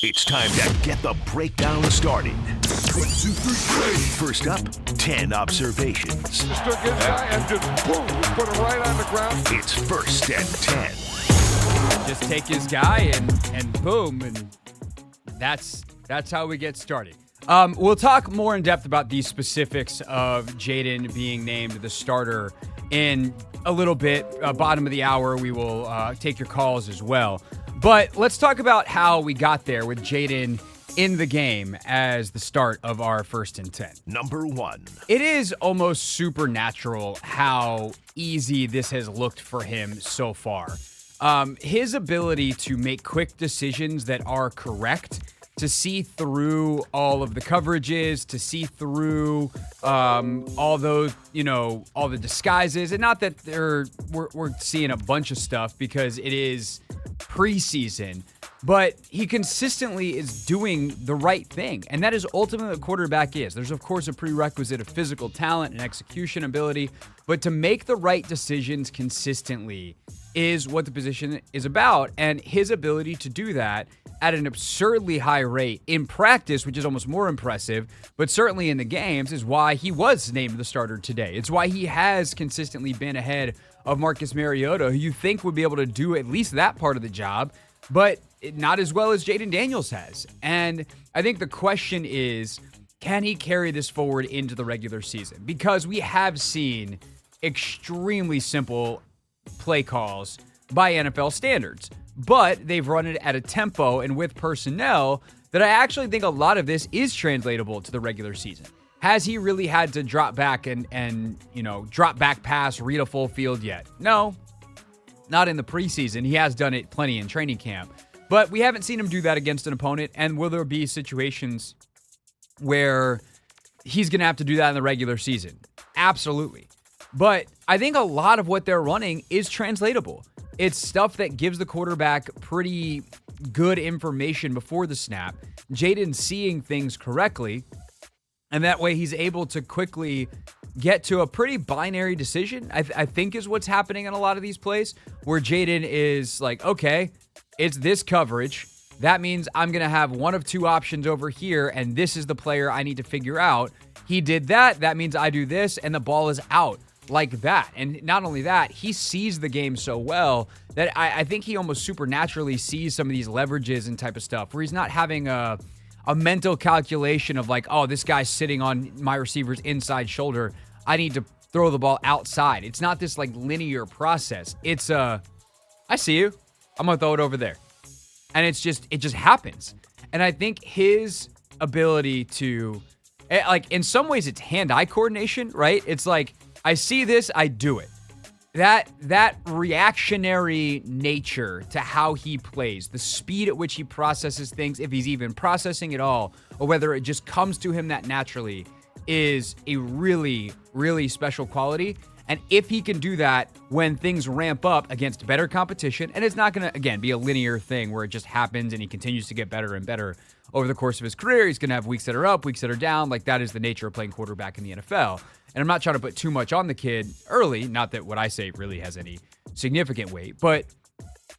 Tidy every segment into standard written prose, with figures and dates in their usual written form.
It's time to get the breakdown started. 1, 2, 3, First up, 10 observations. Just took his guy and just boom, just put him right on the ground. It's First and 10. Just take his guy and boom, and that's how we get started. We'll talk more in depth about these specifics of Jayden being named the starter in a little bit. Bottom of the hour, we will take your calls as well. But let's talk about how we got there with Jayden in the game as the start of our First and 10. Number 1. It is almost supernatural how easy this has looked for him so far. His ability to make quick decisions that are correct, to see through all of the coverages, to see through all those, all the disguises. And not that we're seeing a bunch of stuff because it is preseason, but he consistently is doing the right thing. And that is ultimately what a quarterback is. There's, of course, a prerequisite of physical talent and execution ability, but to make the right decisions consistently is what the position is about. And his ability to do that at an absurdly high rate in practice, which is almost more impressive, but certainly in the games, is why he was named the starter today. It's why he has consistently been ahead of Marcus Mariota, who you think would be able to do at least that part of the job, but not as well as Jayden Daniels has. And I think the question is, can he carry this forward into the regular season? Because we have seen extremely simple play calls by NFL standards, but they've run it at a tempo and with personnel that I actually think a lot of this is translatable to the regular season. Has he really had to drop back and drop back pass, read a full field yet? No, not in the preseason. He has done it plenty in training camp, but we haven't seen him do that against an opponent. And will there be situations where he's going to have to do that in the regular season? Absolutely. But I think a lot of what they're running is translatable. It's stuff that gives the quarterback pretty good information before the snap. Jayden seeing things correctly, and that way he's able to quickly get to a pretty binary decision, I think is what's happening in a lot of these plays, where Jayden is like, okay, it's this coverage. That means I'm going to have one of two options over here, and this is the player I need to figure out. He did that. That means I do this, and the ball is out. Like that. And not only that, he sees the game so well that I think he almost supernaturally sees some of these leverages and type of stuff where he's not having a mental calculation of like, oh, this guy's sitting on my receiver's inside shoulder. I need to throw the ball outside. It's not this like linear process. It's I see you. I'm going to throw it over there. And it just happens. And I think his ability to, like, in some ways it's hand-eye coordination, right? It's like, I see this, I do it. That reactionary nature to how he plays, the speed at which he processes things, if he's even processing at all, or whether it just comes to him that naturally, is a really, really special quality. And if he can do that when things ramp up against better competition, and it's not going to, again, be a linear thing where it just happens and he continues to get better and better over the course of his career. He's going to have weeks that are up, weeks that are down. Like, that is the nature of playing quarterback in the NFL. And I'm not trying to put too much on the kid early. Not that what I say really has any significant weight. But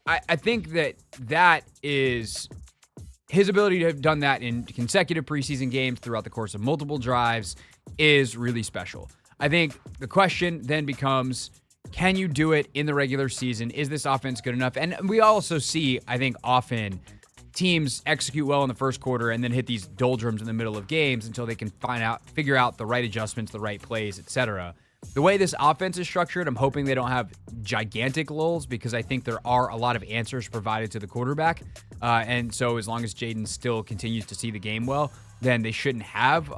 I think that is his ability to have done that in consecutive preseason games throughout the course of multiple drives is really special. I think the question then becomes, can you do it in the regular season? Is this offense good enough? And we also see, I think, often teams execute well in the first quarter and then hit these doldrums in the middle of games until they can figure out the right adjustments, the right plays, etc. The way this offense is structured, I'm hoping they don't have gigantic lulls because I think there are a lot of answers provided to the quarterback. And so as long as Jayden still continues to see the game well, then they shouldn't have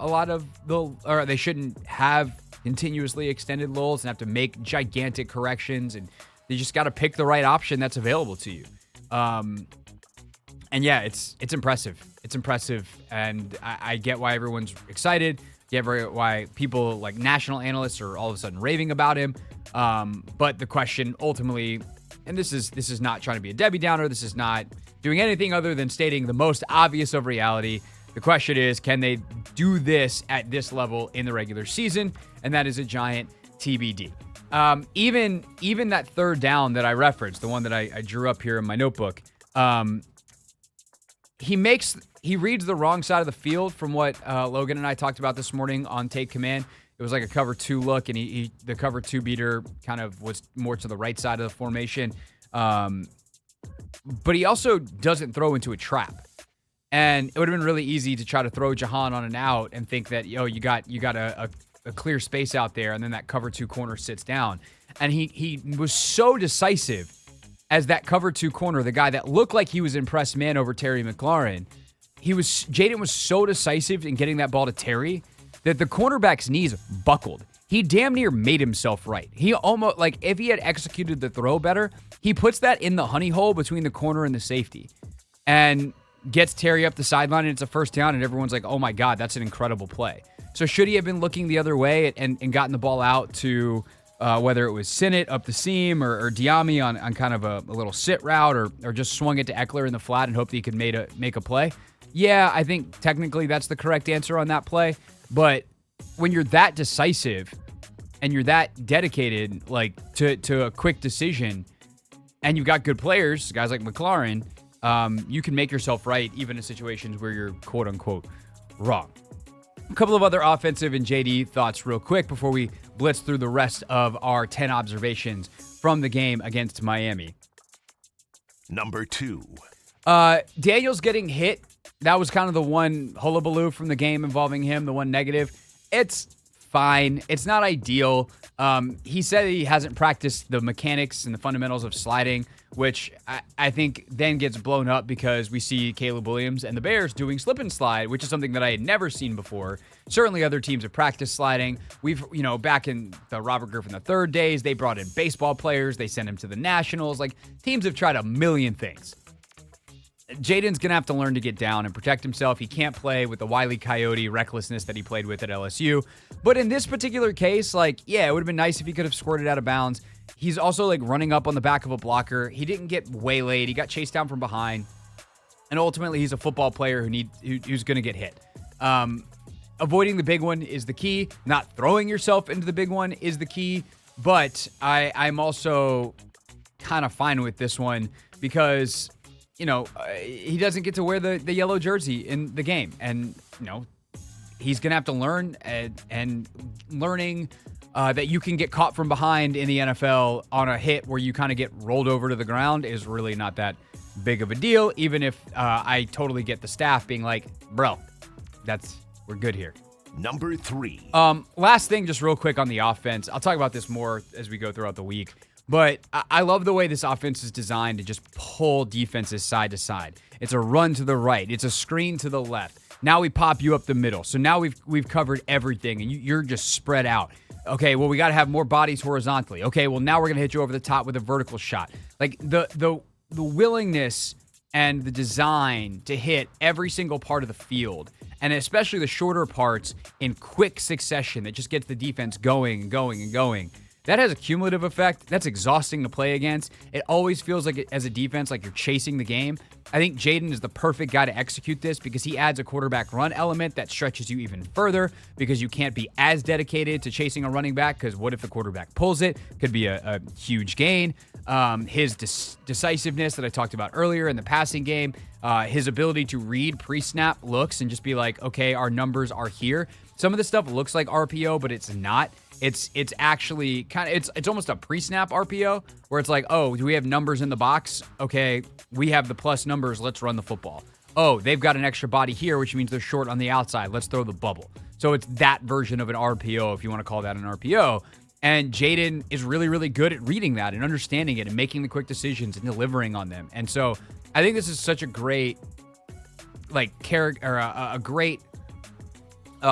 they shouldn't have continuously extended lulls and have to make gigantic corrections. And they just got to pick the right option that's available to you. And yeah, it's impressive. It's impressive. And I get why everyone's excited. Get why people like national analysts are all of a sudden raving about him. But the question ultimately, and this is not trying to be a Debbie Downer. This is not doing anything other than stating the most obvious of reality. The question is, can they do this at this level in the regular season? And that is a giant TBD. Even that third down that I referenced, the one that I drew up here in my notebook, he reads the wrong side of the field from what Logan and I talked about this morning on Take Command. It was like a cover 2 look, and the cover 2 beater kind of was more to the right side of the formation. But he also doesn't throw into a trap. And it would have been really easy to try to throw Jahan on an out and think that, you got a clear space out there, and then that cover 2 corner sits down. And he was so decisive as that cover 2 corner, the guy that looked like he was impressed man over Terry McLaurin. Jayden was so decisive in getting that ball to Terry that the cornerback's knees buckled. He damn near made himself right. He almost, like, if he had executed the throw better, he puts that in the honey hole between the corner and the safety and gets Terry up the sideline, and it's a first down, and everyone's like, oh my God, that's an incredible play. So should he have been looking the other way and gotten the ball out to whether it was Sinnott up the seam or Diami on kind of a little sit route or just swung it to Eckler in the flat and hoped he could make a play? Yeah, I think technically that's the correct answer on that play. But when you're that decisive and you're that dedicated, like to a quick decision, and you've got good players, guys like McLaurin, you can make yourself right even in situations where you're quote unquote wrong. A couple of other offensive and JD thoughts real quick before we blitz through the rest of our 10 observations from the game against Miami. Number 2. Daniels getting hit. That was kind of the one hullabaloo from the game involving him, the one negative. It's fine. It's not ideal. He said he hasn't practiced the mechanics and the fundamentals of sliding, which I think then gets blown up because we see Caleb Williams and the Bears doing slip and slide, which is something that I had never seen before. Certainly other teams have practiced sliding. We've, back in the Robert Griffin III days, they brought in baseball players. They sent him to the Nationals. Like, teams have tried a million things. Jayden's going to have to learn to get down and protect himself. He can't play with the Wile E. Coyote recklessness that he played with at LSU. But in this particular case, it would have been nice if he could have squirted out of bounds. He's also, running up on the back of a blocker. He didn't get waylaid. He got chased down from behind. And ultimately, he's a football player who's going to get hit. Avoiding the big one is the key. Not throwing yourself into the big one is the key. But I'm also kind of fine with this one because he doesn't get to wear the yellow jersey in the game. And, he's going to have to learn and learning that you can get caught from behind in the NFL on a hit where you kind of get rolled over to the ground is really not that big of a deal, even if I totally get the staff being like, bro, we're good here. Number 3. Last thing, just real quick on the offense. I'll talk about this more as we go throughout the week. But I love the way this offense is designed to just pull defenses side to side. It's a run to the right. It's a screen to the left. Now we pop you up the middle. So now we've covered everything, and you're just spread out. Okay, well, we got to have more bodies horizontally. Okay, well, now we're going to hit you over the top with a vertical shot. Like, the willingness and the design to hit every single part of the field, and especially the shorter parts in quick succession that just gets the defense going and going and going. That has a cumulative effect. That's exhausting to play against. It always feels like, as a defense, like you're chasing the game. I think Jayden is the perfect guy to execute this because he adds a quarterback run element that stretches you even further because you can't be as dedicated to chasing a running back because what if the quarterback pulls it? Could be a huge gain. His decisiveness that I talked about earlier in the passing game, his ability to read pre-snap looks and just be like, okay, our numbers are here. Some of this stuff looks like RPO, but it's not. It's actually it's almost a pre-snap RPO where it's like, oh, do we have numbers in the box? Okay, we have the plus numbers. Let's run the football. Oh, they've got an extra body here, which means they're short on the outside. Let's throw the bubble. So it's that version of an RPO, if you want to call that an RPO. And Jayden is really, really good at reading that and understanding it and making the quick decisions and delivering on them. And so I think this is such a great character or a great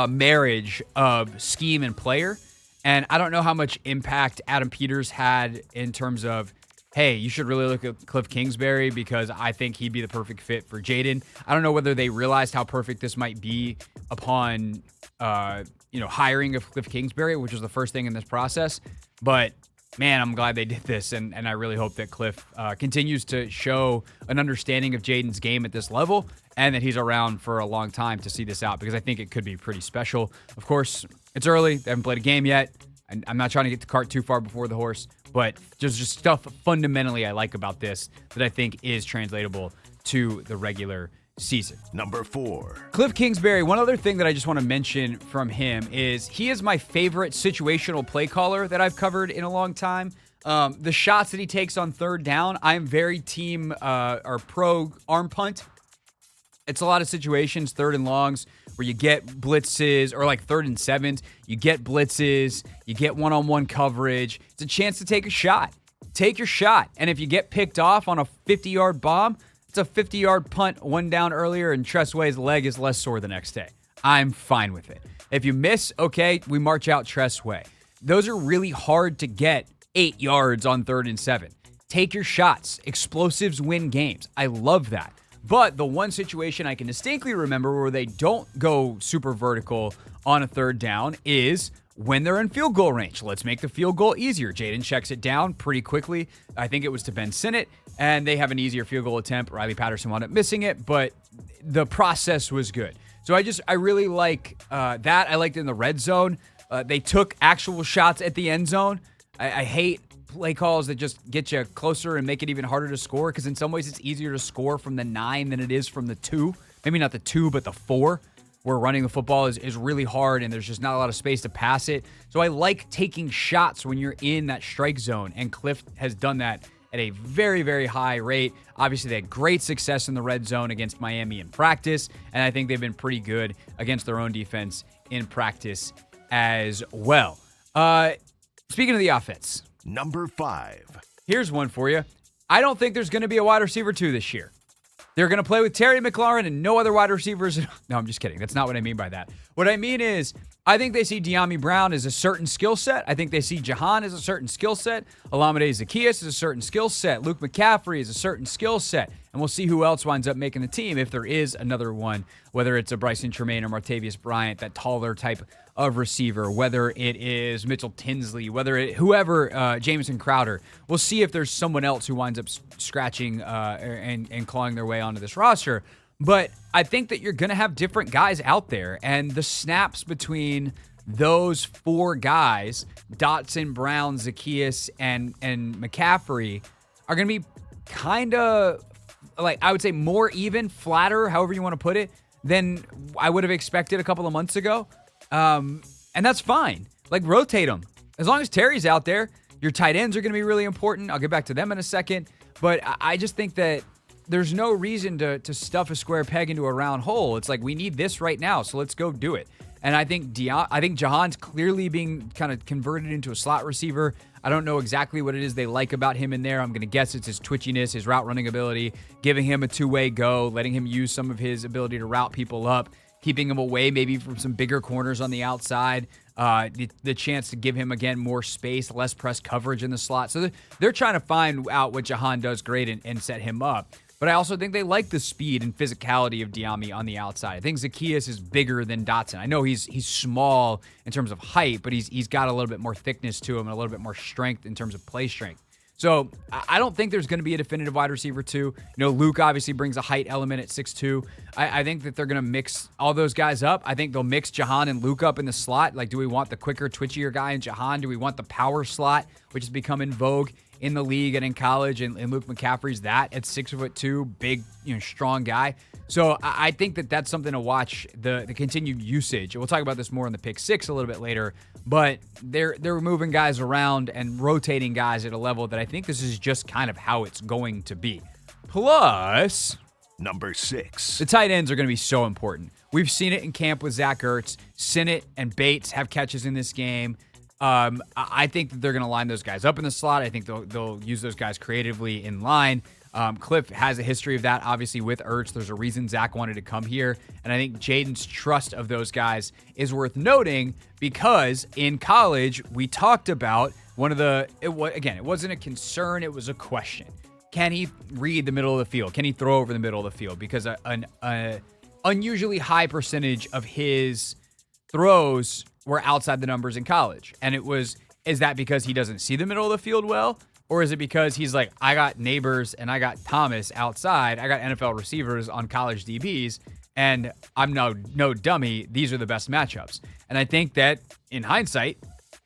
marriage of scheme and player. And I don't know how much impact Adam Peters had in terms of, hey, you should really look at Cliff Kingsbury because I think he'd be the perfect fit for Jayden. I don't know whether they realized how perfect this might be upon, hiring of Cliff Kingsbury, which was the first thing in this process. But, man, I'm glad they did this, and I really hope that Cliff continues to show an understanding of Jayden's game at this level and that he's around for a long time to see this out because I think it could be pretty special. Of course, it's early. They haven't played a game yet. And I'm not trying to get the cart too far before the horse, but just stuff fundamentally I like about this that I think is translatable to the regular season. Number 4. Cliff Kingsbury, one other thing that I just want to mention from him is he is my favorite situational play caller that I've covered in a long time. The shots that he takes on third down, I am very team or pro arm punt. It's a lot of situations, third and longs, where you get blitzes, or like third and sevens, you get blitzes, you get one-on-one coverage. It's a chance to take a shot. Take your shot. And if you get picked off on a 50-yard bomb, it's a 50-yard punt, one down earlier, and Tressway's leg is less sore the next day. I'm fine with it. If you miss, okay, we march out Tressway. Those are really hard to get 8 yards on third and 7. Take your shots. Explosives win games. I love that. But the one situation I can distinctly remember where they don't go super vertical on a third down is when they're in field goal range. Let's make the field goal easier. Jayden checks it down pretty quickly. I think it was to Ben Sinnott, and they have an easier field goal attempt. Riley Patterson wound up missing it, but the process was good. So I really like that. I liked it in the red zone. They took actual shots at the end zone. I hate play calls that just get you closer and make it even harder to score, because in some ways it's easier to score from the 9 than it is from the 2. Maybe not the 2, but the 4, where running the football is really hard and there's just not a lot of space to pass it. So I like taking shots when you're in that strike zone, and Cliff has done that at a very, very high rate. Obviously, they had great success in the red zone against Miami in practice, and I think they've been pretty good against their own defense in practice as well. Speaking of the offense, Number 5. here's one for you. I don't think there's going to be a wide receiver 2 this year. They're going to play with Terry McLaurin and no other wide receivers. No, I'm just kidding. That's not what I mean by that. What I mean is, I think they see Dyami Brown as a certain skill set. I think they see Jahan as a certain skill set. Olamide Zaccheaus is a certain skill set. Luke McCaffrey is a certain skill set. And we'll see who else winds up making the team if there is another one, whether it's a Bryson Tremaine or Martavius Bryant, that taller type of receiver, whether it is Mitchell Tinsley, whoever, Jamison Crowder. We'll see if there's someone else who winds up scratching and clawing their way onto this roster. But I think that you're going to have different guys out there, and the snaps between those 4 guys, Dotson, Brown, Zaccheaus, and McCaffrey, are going to be kind of, like, I would say more even, flatter, however you want to put it, than I would have expected a couple of months ago. And that's fine. Like, rotate them. As long as Terry's out there, your tight ends are going to be really important. I'll get back to them in a second. But I just think that there's no reason to stuff a square peg into a round hole. It's like, we need this right now, so let's go do it. And I think Jahan's clearly being kind of converted into a slot receiver. I don't know exactly what it is they like about him in there. I'm going to guess it's his twitchiness, his route running ability, giving him a two-way go, letting him use some of his ability to route people up, keeping him away maybe from some bigger corners on the outside, the chance to give him, again, more space, less press coverage in the slot. So they're trying to find out what Jahan does great and set him up. But I also think they like the speed and physicality of Dyami on the outside. I think Zaccheaus is bigger than Dotson. I know he's small in terms of height, but he's got a little bit more thickness to him and a little bit more strength in terms of play strength. So I don't think there's going to be a definitive wide receiver 2. You know, Luke obviously brings a height element at 6'2". I think that they're going to mix all those guys up. I think they'll mix Jahan and Luke up in the slot. Like, do we want the quicker, twitchier guy in Jahan? Do we want the power slot, which has become in vogue in the league and in college, and Luke McCaffrey's that at 6'2", big, strong guy. So I think that that's something to watch, the continued usage. We'll talk about this more in the pick 6 a little bit later, but they're moving guys around and rotating guys at a level that I think this is just kind of how it's going to be. Plus, Number 6. the tight ends are going to be so important. We've seen it in camp with Zach Ertz. Sinnott and Bates have catches in this game. I think that they're going to line those guys up in the slot. I think they'll use those guys creatively in line. Cliff has a history of that, obviously, with Ertz. There's a reason Zach wanted to come here. And I think Jayden's trust of those guys is worth noting, because in college, we talked about it wasn't a concern, it was a question. Can he read the middle of the field? Can he throw over the middle of the field? Because an unusually high percentage of his throws were outside the numbers in college. And is that because he doesn't see the middle of the field well? Or is it because he's like, I got Neighbors and I got Thomas outside. I got NFL receivers on college DBs, and I'm no dummy. These are the best matchups. And I think that in hindsight,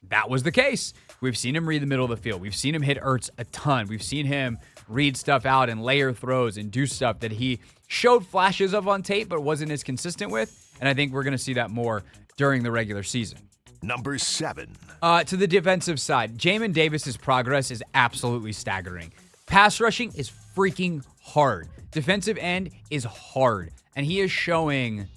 that was the case. We've seen him read the middle of the field. We've seen him hit Ertz a ton. We've seen him read stuff out and layer throws and do stuff that he showed flashes of on tape, but wasn't as consistent with. And I think we're going to see that more during the regular season. Number 7. To the defensive side, Jamon Davis's progress is absolutely staggering. Pass rushing is freaking hard. Defensive end is hard. And he is showing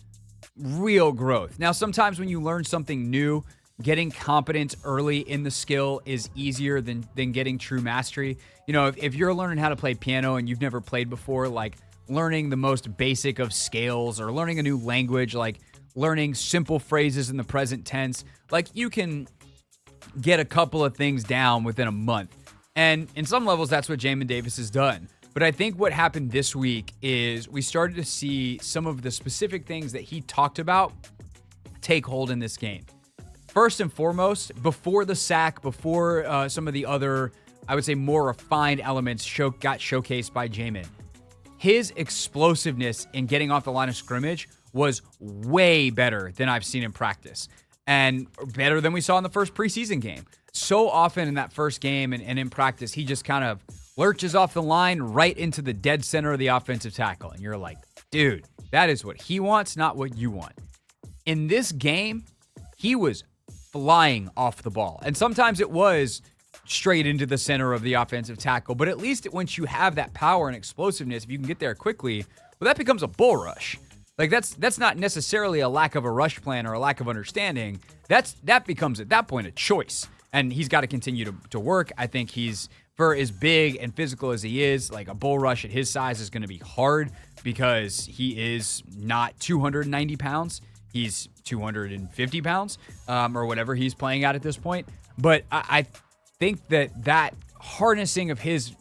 real growth. Now, sometimes when you learn something new, getting competence early in the skill is easier than getting true mastery. You know, if you're learning how to play piano and you've never played before, like learning the most basic of scales or learning a new language, like learning simple phrases in the present tense, like you can get a couple of things down within a month. And in some levels, that's what Jamon Davis has done. But I think what happened this week is we started to see some of the specific things that he talked about take hold in this game. First and foremost, before the sack, before some of the other, I would say, more refined elements got showcased by Jamin, his explosiveness in getting off the line of scrimmage was way better than I've seen in practice and better than we saw in the first preseason game. So often in that first game and in practice, he just kind of lurches off the line right into the dead center of the offensive tackle. And you're like, dude, that is what he wants, not what you want. In this game, he was flying off the ball. And sometimes it was straight into the center of the offensive tackle. But at least once you have that power and explosiveness, if you can get there quickly, well, that becomes a bull rush. Like that's not necessarily a lack of a rush plan or a lack of understanding. That becomes at that point a choice. And he's got to continue to work. I think for as big and physical as he is, like a bull rush at his size is going to be hard because he is not 290 pounds. He's 250 pounds or whatever he's playing at this point. But I think that harnessing of his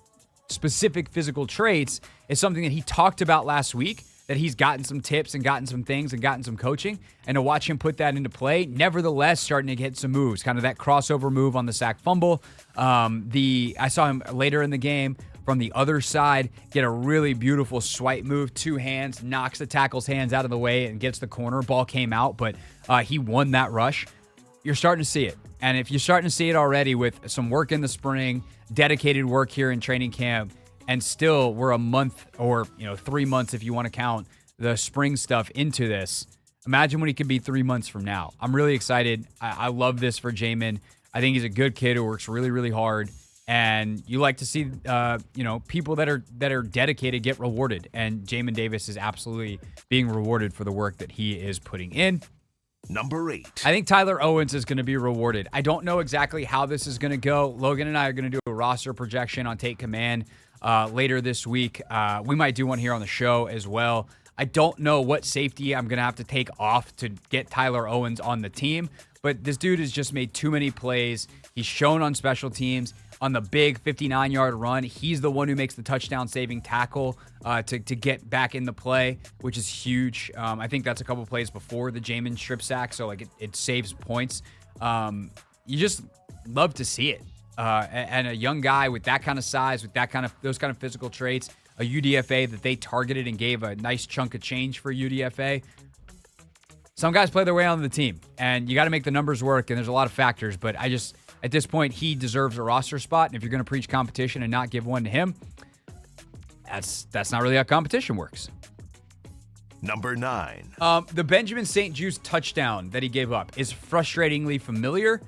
specific physical traits is something that he talked about last week, that he's gotten some tips and gotten some things and gotten some coaching, and to watch him put that into play, nevertheless starting to get some moves, kind of that crossover move on the sack fumble. I saw him later in the game from the other side get a really beautiful swipe move, 2 hands, knocks the tackle's hands out of the way and gets the corner. Ball came out, but he won that rush. You're starting to see it. And if you're starting to see it already with some work in the spring, dedicated work here in training camp, and still we're a month or 3 months if you want to count the spring stuff into this, imagine what he could be 3 months from now. I'm really excited. I love this for Jamin. I think he's a good kid who works really, really hard. And you like to see, people that are dedicated get rewarded. And Jamon Davis is absolutely being rewarded for the work that he is putting in. Number 8. I think Tyler Owens is going to be rewarded. I don't know exactly how this is going to go. Logan and I are going to do a roster projection on Take Command later this week. We might do one here on the show as well. I don't know what safety I'm going to have to take off to get Tyler Owens on the team, but this dude has just made too many plays. He's shown on special teams. On the big 59-yard run, he's the one who makes the touchdown-saving tackle to get back in the play, which is huge. I think that's a couple plays before the Jamin strip sack, so like it saves points. You just love to see it. And a young guy with that kind of size, with those kind of physical traits, a UDFA that they targeted and gave a nice chunk of change for UDFA. Some guys play their way on the team, and you got to make the numbers work, and there's a lot of factors, but at this point, he deserves a roster spot, and if you're going to preach competition and not give one to him, that's not really how competition works. Number 9. The Benjamin St. Juste touchdown that he gave up is frustratingly familiar,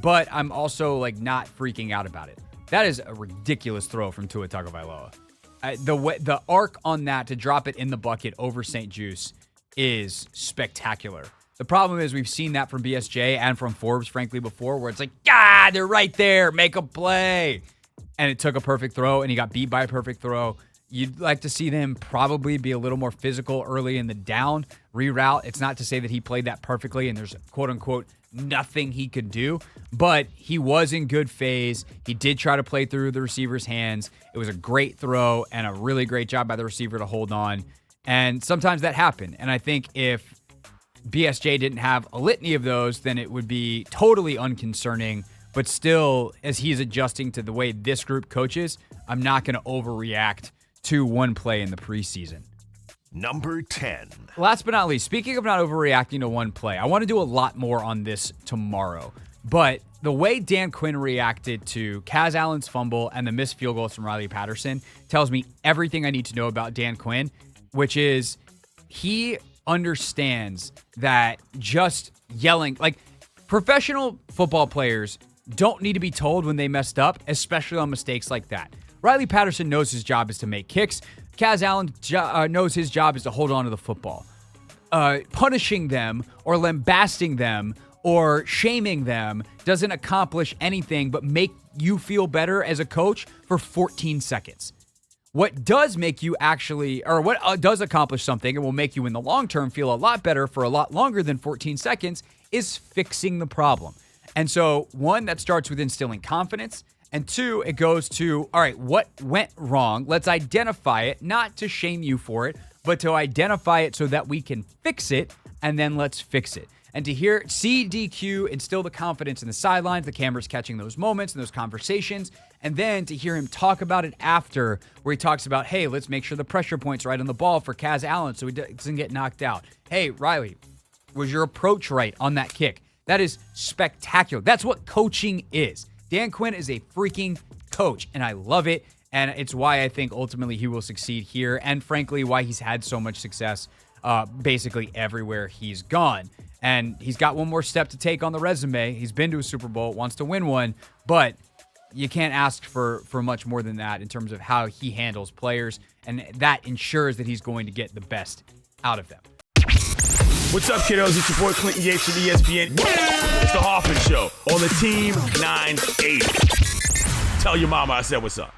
but I'm also not freaking out about it. That is a ridiculous throw from Tua Tagovailoa. The arc on that to drop it in the bucket over St. Juste is spectacular. The problem is we've seen that from BSJ and from Forbes, frankly, before, where it's like, they're right there, make a play. And it took a perfect throw, and he got beat by a perfect throw. You'd like to see them probably be a little more physical early in the down, reroute. It's not to say that he played that perfectly, and there's quote-unquote nothing he could do, but he was in good phase. He did try to play through the receiver's hands. It was a great throw and a really great job by the receiver to hold on. And sometimes that happened. And I think if BSJ didn't have a litany of those, then it would be totally unconcerning. But still, as he's adjusting to the way this group coaches, I'm not going to overreact to one play in the preseason. Number 10. Last but not least, speaking of not overreacting to one play, I want to do a lot more on this tomorrow. But the way Dan Quinn reacted to Kaz Allen's fumble and the missed field goals from Riley Patterson tells me everything I need to know about Dan Quinn which is he understands that just yelling, like professional football players don't need to be told when they messed up, especially on mistakes like that. Riley Patterson knows his job is to make kicks. Kaz Allen knows his job is to hold on to the football. Punishing them or lambasting them or shaming them doesn't accomplish anything but make you feel better as a coach for 14 seconds. What does make you what does accomplish something and will make you in the long term feel a lot better for a lot longer than 14 seconds is fixing the problem. And so, one, that starts with instilling confidence. And two, it goes to, all right, what went wrong? Let's identify it, not to shame you for it, but to identify it so that we can fix it, and then let's fix it. And to see DQ instill the confidence in the sidelines, the cameras catching those moments and those conversations, and then to hear him talk about it after, where he talks about, hey, let's make sure the pressure point's right on the ball for Kaz Allen so he doesn't get knocked out. Hey, Riley, was your approach right on that kick? That is spectacular. That's what coaching is. Dan Quinn is a freaking coach, and I love it, and it's why I think ultimately he will succeed here, and frankly, why he's had so much success basically everywhere he's gone. And he's got one more step to take on the resume. He's been to a Super Bowl, wants to win one, but you can't ask for much more than that in terms of how he handles players, and that ensures that he's going to get the best out of them. What's up, kiddos? It's your boy Clinton Yates from ESPN. It's the Hoffman Show on the Team 980. Tell your mama I said what's up.